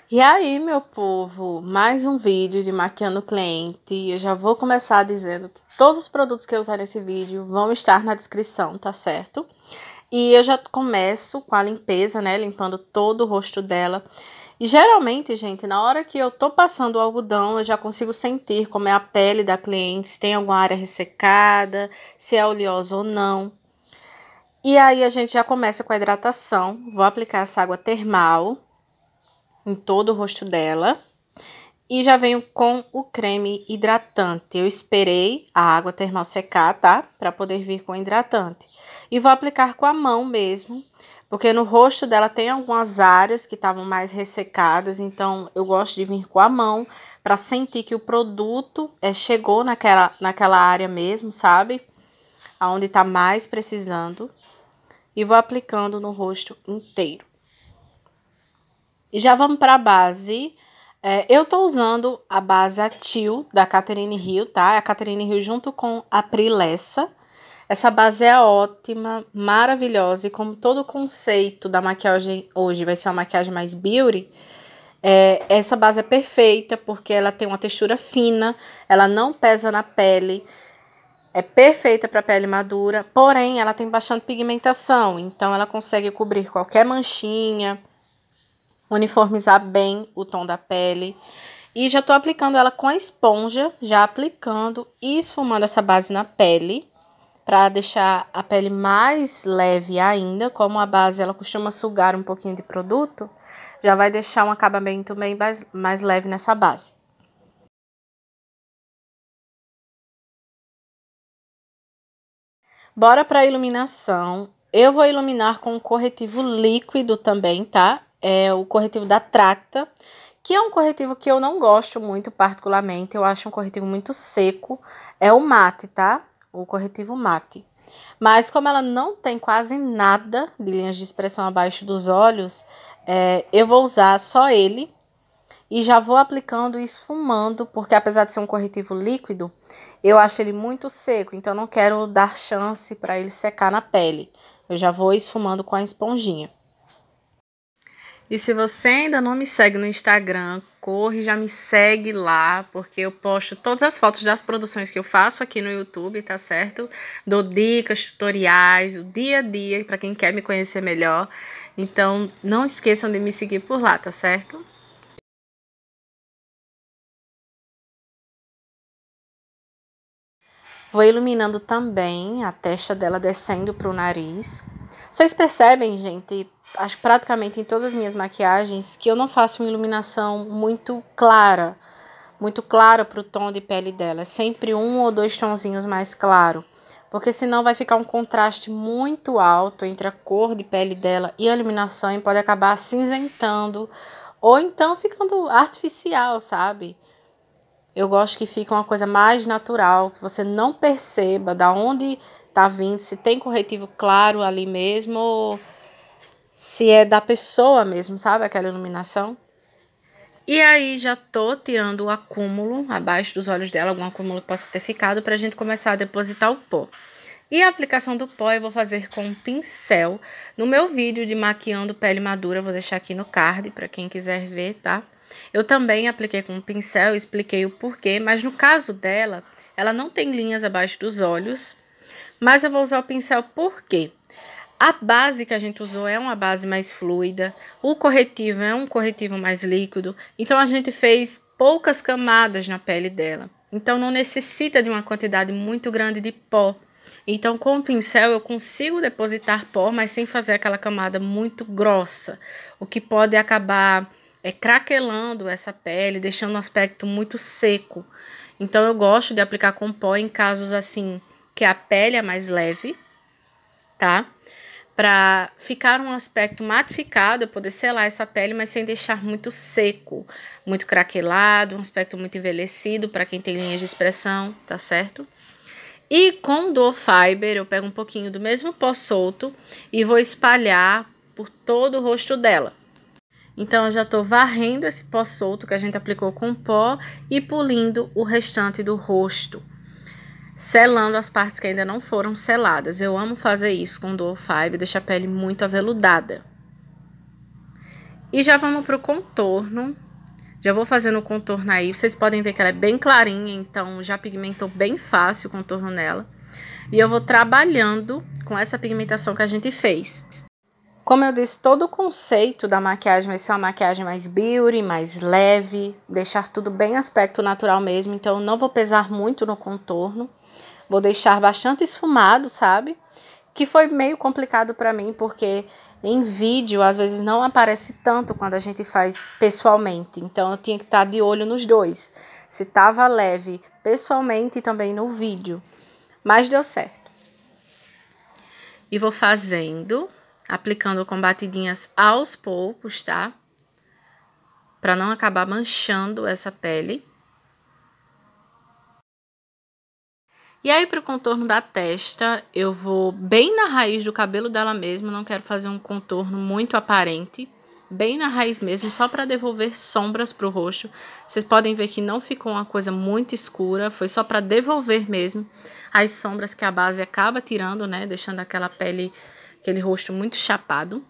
E aí, meu povo, mais um vídeo de maquiando o cliente. Eu já vou começar dizendo que todos os produtos que eu usar nesse vídeo vão estar na descrição, tá certo? E eu já começo com a limpeza, né, limpando todo o rosto dela. E geralmente, gente, na hora que eu tô passando o algodão, eu já consigo sentir como é a pele da cliente, se tem alguma área ressecada, se é oleosa ou não. E aí a gente já começa com a hidratação. Vou aplicar essa água termal em todo o rosto dela. E já venho com o creme hidratante. Eu esperei a água termal secar, tá? Pra poder vir com o hidratante. E vou aplicar com a mão mesmo, porque no rosto dela tem algumas áreas que estavam mais ressecadas. Então, eu gosto de vir com a mão pra sentir que o produto chegou naquela área mesmo, sabe? Aonde tá mais precisando. E vou aplicando no rosto inteiro. E já vamos para a base. Eu tô usando a base Atil da Catherine Hill, tá? A Catherine Hill junto com a Prilessa. Essa base é ótima, maravilhosa. E como todo o conceito da maquiagem hoje vai ser uma maquiagem mais beauty, essa base é perfeita porque ela tem uma textura fina, ela não pesa na pele. É perfeita para pele madura, porém ela tem bastante pigmentação. Então ela consegue cobrir qualquer manchinha, uniformizar bem o tom da pele. E já tô aplicando ela com a esponja, já aplicando e esfumando essa base na pele, para deixar a pele mais leve ainda. Como a base ela costuma sugar um pouquinho de produto, já vai deixar um acabamento bem mais leve nessa base. Bora para a iluminação. Eu vou iluminar com um corretivo líquido também, tá? É o corretivo da Tracta, que é um corretivo que eu não gosto muito particularmente. Eu acho um corretivo muito seco. É o mate, tá? O corretivo mate. Mas como ela não tem quase nada de linhas de expressão abaixo dos olhos, eu vou usar só ele. E já vou aplicando e esfumando, porque apesar de ser um corretivo líquido, eu acho ele muito seco, então não quero dar chance para ele secar na pele. Eu já vou esfumando com a esponjinha. E se você ainda não me segue no Instagram, corre, já me segue lá, porque eu posto todas as fotos das produções que eu faço aqui no YouTube, tá certo? Dou dicas, tutoriais, o dia a dia, para quem quer me conhecer melhor. Então, não esqueçam de me seguir por lá, tá certo? Vou iluminando também a testa dela, descendo para o nariz. Vocês percebem, gente, acho praticamente em todas as minhas maquiagens, que eu não faço uma iluminação muito clara para o tom de pele dela. É sempre um ou dois tonzinhos mais claro, porque senão vai ficar um contraste muito alto entre a cor de pele dela e a iluminação e pode acabar acinzentando ou então ficando artificial, sabe? Eu gosto que fica uma coisa mais natural, que você não perceba da onde tá vindo, se tem corretivo claro ali mesmo, ou se é da pessoa mesmo, sabe? Aquela iluminação. E aí já tô tirando o acúmulo abaixo dos olhos dela, algum acúmulo que possa ter ficado, pra gente começar a depositar o pó. E a aplicação do pó eu vou fazer com um pincel. No meu vídeo de maquiando pele madura, eu vou deixar aqui no card para quem quiser ver, tá? Eu também apliquei com um pincel, expliquei o porquê, mas no caso dela, ela não tem linhas abaixo dos olhos, mas eu vou usar o pincel porque a base que a gente usou é uma base mais fluida, o corretivo é um corretivo mais líquido, então a gente fez poucas camadas na pele dela. Então não necessita de uma quantidade muito grande de pó. Então, com o pincel eu consigo depositar pó, mas sem fazer aquela camada muito grossa, o que pode acabar craquelando essa pele, deixando um aspecto muito seco. Então, eu gosto de aplicar com pó em casos assim, que a pele é mais leve, tá? Para ficar um aspecto matificado, eu poder selar essa pele, mas sem deixar muito seco, muito craquelado, um aspecto muito envelhecido para quem tem linhas de expressão, tá certo? E com Duo Fiber, eu pego um pouquinho do mesmo pó solto e vou espalhar por todo o rosto dela. Então, eu já tô varrendo esse pó solto que a gente aplicou com pó e polindo o restante do rosto, selando as partes que ainda não foram seladas. Eu amo fazer isso com Duo Fiber, deixa a pele muito aveludada. E já vamos pro contorno. Já vou fazendo o contorno aí. Vocês podem ver que ela é bem clarinha, então já pigmentou bem fácil o contorno nela. E eu vou trabalhando com essa pigmentação que a gente fez. Como eu disse, todo o conceito da maquiagem vai ser uma maquiagem mais beauty, mais leve, deixar tudo bem aspecto natural mesmo. Então, eu não vou pesar muito no contorno. Vou deixar bastante esfumado, sabe? Que foi meio complicado pra mim, porque em vídeo, às vezes, não aparece tanto quando a gente faz pessoalmente. Então, eu tinha que estar de olho nos dois. Se tava leve pessoalmente e também no vídeo. Mas deu certo. E vou fazendo, aplicando com batidinhas aos poucos, tá? Pra não acabar manchando essa pele. E aí, pro contorno da testa, eu vou bem na raiz do cabelo dela mesmo. Não quero fazer um contorno muito aparente. Bem na raiz mesmo, só pra devolver sombras pro rosto. Vocês podem ver que não ficou uma coisa muito escura. Foi só pra devolver mesmo as sombras que a base acaba tirando, né? Deixando aquela pele, aquele rosto muito chapado.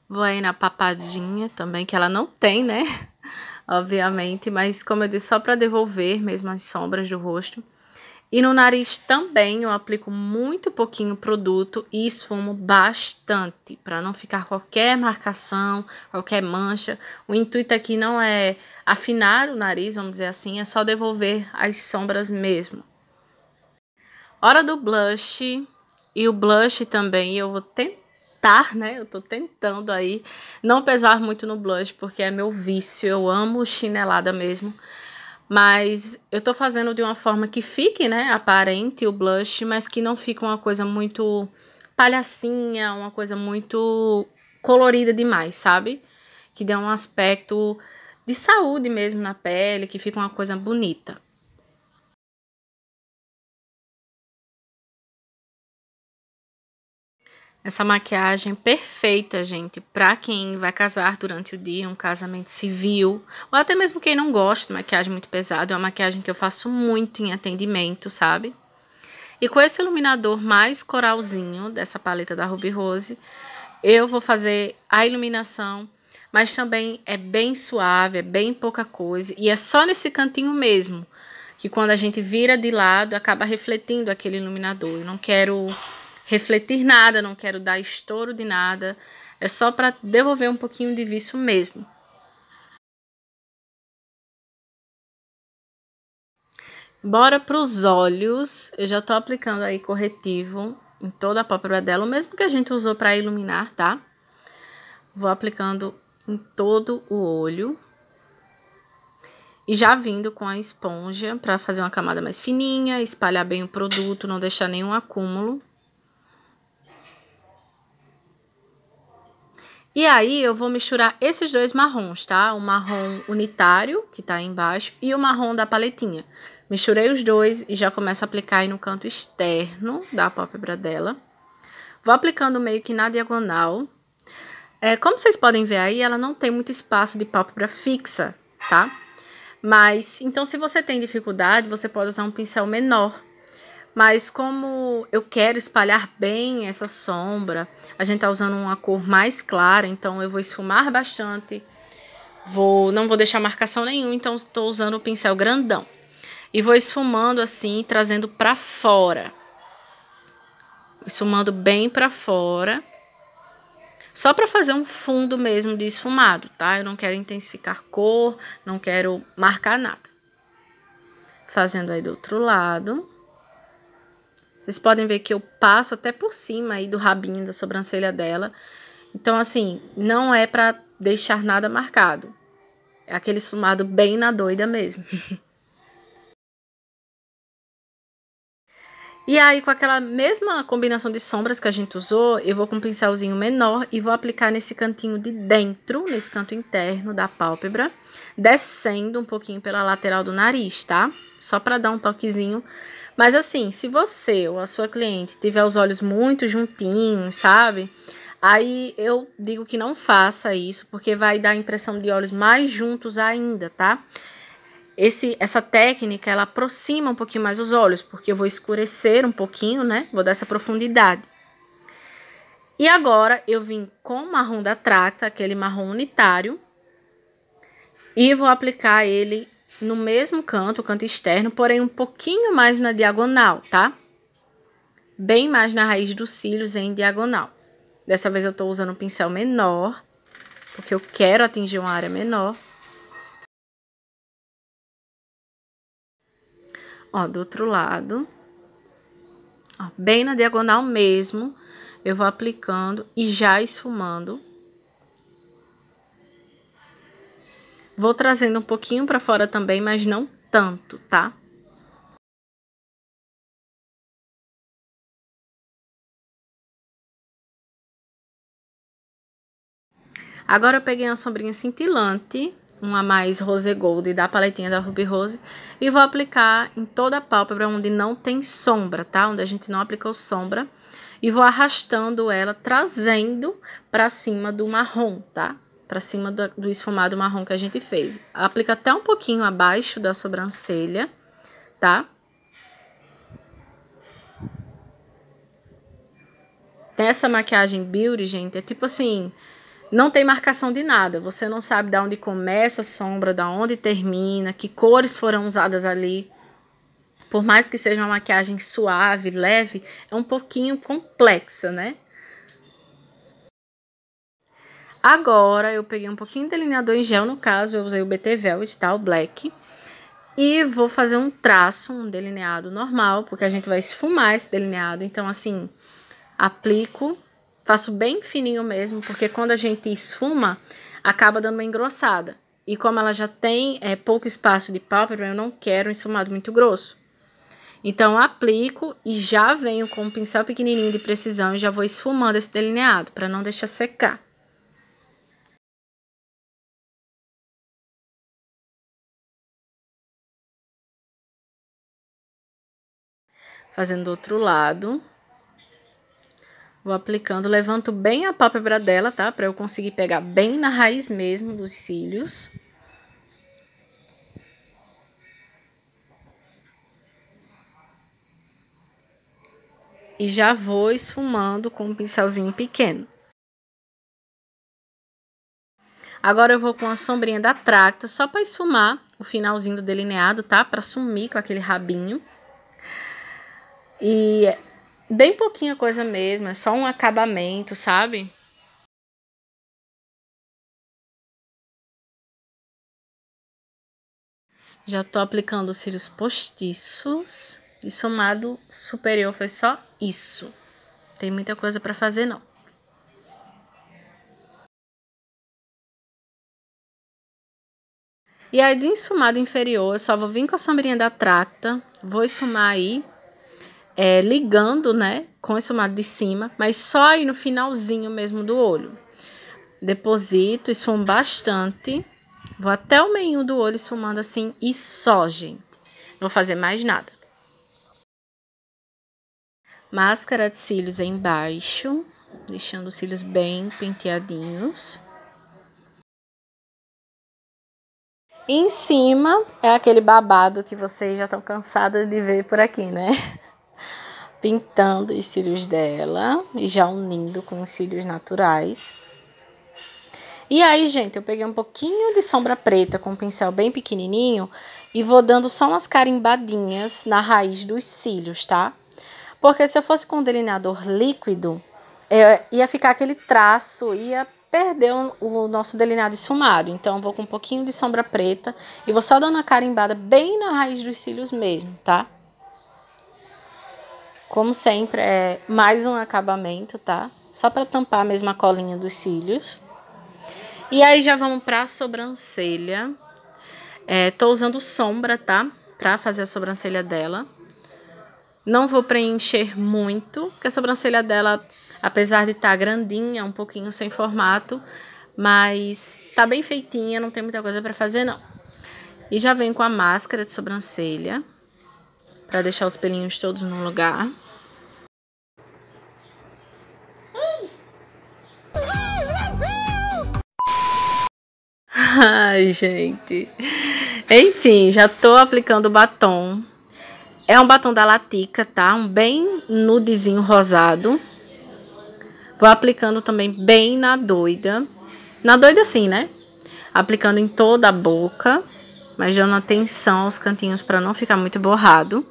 Vou aí na papadinha também, que ela não tem, né? Obviamente, mas como eu disse, só para devolver mesmo as sombras do rosto. E no nariz também eu aplico muito pouquinho produto e esfumo bastante, para não ficar qualquer marcação, qualquer mancha. O intuito aqui não é afinar o nariz, vamos dizer assim, é só devolver as sombras mesmo. Hora do blush, e o blush também eu vou tentar, né? Eu tô tentando aí não pesar muito no blush, porque é meu vício, eu amo chinelada mesmo. Mas eu tô fazendo de uma forma que fique, né, aparente o blush, mas que não fique uma coisa muito palhacinha, uma coisa muito colorida demais, sabe? Que dê um aspecto de saúde mesmo na pele, que fique uma coisa bonita. Essa maquiagem perfeita, gente, pra quem vai casar durante o dia, um casamento civil, ou até mesmo quem não gosta de maquiagem muito pesada, é uma maquiagem que eu faço muito em atendimento, sabe? E com esse iluminador mais coralzinho dessa paleta da Ruby Rose, eu vou fazer a iluminação, mas também é bem suave, é bem pouca coisa, e é só nesse cantinho mesmo, que quando a gente vira de lado, acaba refletindo aquele iluminador. Eu não quero refletir nada, não quero dar estouro de nada, é só para devolver um pouquinho de vício mesmo. Bora para os olhos, eu já tô aplicando aí corretivo em toda a pálpebra dela, o mesmo que a gente usou para iluminar, tá? Vou aplicando em todo o olho. E já vindo com a esponja para fazer uma camada mais fininha, espalhar bem o produto, não deixar nenhum acúmulo. E aí, eu vou misturar esses dois marrons, tá? O marrom unitário, que tá aí embaixo, e o marrom da paletinha. Misturei os dois e já começo a aplicar aí no canto externo da pálpebra dela. Vou aplicando meio que na diagonal. Como vocês podem ver aí, ela não tem muito espaço de pálpebra fixa, tá? Mas, então, se você tem dificuldade, você pode usar um pincel menor. Mas como eu quero espalhar bem essa sombra, a gente tá usando uma cor mais clara, então eu vou esfumar bastante. Não vou deixar marcação nenhuma, então estou usando o pincel grandão. E vou esfumando assim, trazendo pra fora. Esfumando bem pra fora. Só pra fazer um fundo mesmo de esfumado, tá? Eu não quero intensificar cor, não quero marcar nada. Fazendo aí do outro lado. Vocês podem ver que eu passo até por cima aí do rabinho da sobrancelha dela. Então, assim, não é pra deixar nada marcado. É aquele esfumado bem na doida mesmo. E aí, com aquela mesma combinação de sombras que a gente usou, eu vou com um pincelzinho menor e vou aplicar nesse cantinho de dentro, nesse canto interno da pálpebra, descendo um pouquinho pela lateral do nariz, tá? Só pra dar um toquezinho. Mas assim, se você ou a sua cliente tiver os olhos muito juntinhos, sabe? Aí eu digo que não faça isso, porque vai dar a impressão de olhos mais juntos ainda, tá? Essa técnica, ela aproxima um pouquinho mais os olhos, porque eu vou escurecer um pouquinho, né? Vou dar essa profundidade. E agora eu vim com o marrom da Tracta, aquele marrom unitário, e vou aplicar ele no mesmo canto, o canto externo, porém um pouquinho mais na diagonal, tá? Bem mais na raiz dos cílios em diagonal. Dessa vez eu tô usando um pincel menor, porque eu quero atingir uma área menor. Ó, do outro lado, ó, bem na diagonal mesmo, eu vou aplicando e já esfumando. Vou trazendo um pouquinho pra fora também, mas não tanto, tá? Agora eu peguei uma sombrinha cintilante, uma mais rose gold da paletinha da Ruby Rose, e vou aplicar em toda a pálpebra onde não tem sombra, tá? Onde a gente não aplicou sombra. E vou arrastando ela, trazendo pra cima do marrom, tá? Pra cima do esfumado marrom que a gente fez. Aplica até um pouquinho abaixo da sobrancelha, tá? Essa maquiagem Beauty, gente, é tipo assim, não tem marcação de nada. Você não sabe de onde começa a sombra, de onde termina, que cores foram usadas ali. Por mais que seja uma maquiagem suave, leve, é um pouquinho complexa, né? Agora, eu peguei um pouquinho de delineador em gel, no caso, eu usei o BT Velvet, tá? O Black. E vou fazer um traço, um delineado normal, porque a gente vai esfumar esse delineado. Então, assim, aplico, faço bem fininho mesmo, porque quando a gente esfuma, acaba dando uma engrossada. E como ela já tem pouco espaço de pálpebra, eu não quero um esfumado muito grosso. Então, aplico e já venho com um pincel pequenininho de precisão e já vou esfumando esse delineado, para não deixar secar. Fazendo do outro lado. Vou aplicando, levanto bem a pálpebra dela, tá? Para eu conseguir pegar bem na raiz mesmo dos cílios. E já vou esfumando com um pincelzinho pequeno. Agora eu vou com a sombrinha da Tracta, só para esfumar o finalzinho do delineado, tá? Para sumir com aquele rabinho. E bem pouquinha coisa mesmo, é só um acabamento, sabe? Já tô aplicando os cílios postiços. E somado superior foi só isso. Tem muita coisa pra fazer, não. E aí, do esfumado inferior, eu só vou vir com a sombrinha da Tracta. Vou esfumar aí, ligando, né, com o esfumado de cima. Mas só aí no finalzinho mesmo do olho. Deposito, esfumo bastante. Vou até o meio do olho esfumando assim e só, gente. Não vou fazer mais nada. Máscara de cílios embaixo, deixando os cílios bem penteadinhos. E em cima é aquele babado que vocês já estão cansados de ver por aqui, né? Pintando os cílios dela e já unindo com os cílios naturais. E aí, gente, eu peguei um pouquinho de sombra preta com um pincel bem pequenininho e vou dando só umas carimbadinhas na raiz dos cílios, tá? Porque se eu fosse com um delineador líquido, ia ficar aquele traço, ia perder o nosso delineado esfumado. Então, eu vou com um pouquinho de sombra preta e vou só dando uma carimbada bem na raiz dos cílios mesmo, tá? Como sempre, é mais um acabamento, tá? Só pra tampar mesmo a colinha dos cílios. E aí, já vamos pra sobrancelha. Tô usando sombra, tá? Pra fazer a sobrancelha dela. Não vou preencher muito, porque a sobrancelha dela, apesar de estar grandinha, um pouquinho sem formato, mas tá bem feitinha, não tem muita coisa pra fazer, não. E já venho com a máscara de sobrancelha, pra deixar os pelinhos todos no lugar. Ai, gente. Enfim, já tô aplicando o batom. É um batom da Latica, tá? Um bem nudezinho rosado. Vou aplicando também bem na doida. Na doida assim, né? Aplicando em toda a boca, mas dando atenção aos cantinhos para não ficar muito borrado.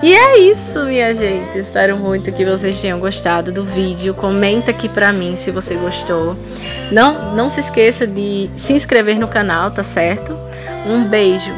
E é isso, minha gente. Espero muito que vocês tenham gostado do vídeo. Comenta aqui pra mim se você gostou. Não se esqueça de se inscrever no canal, tá certo? Um beijo.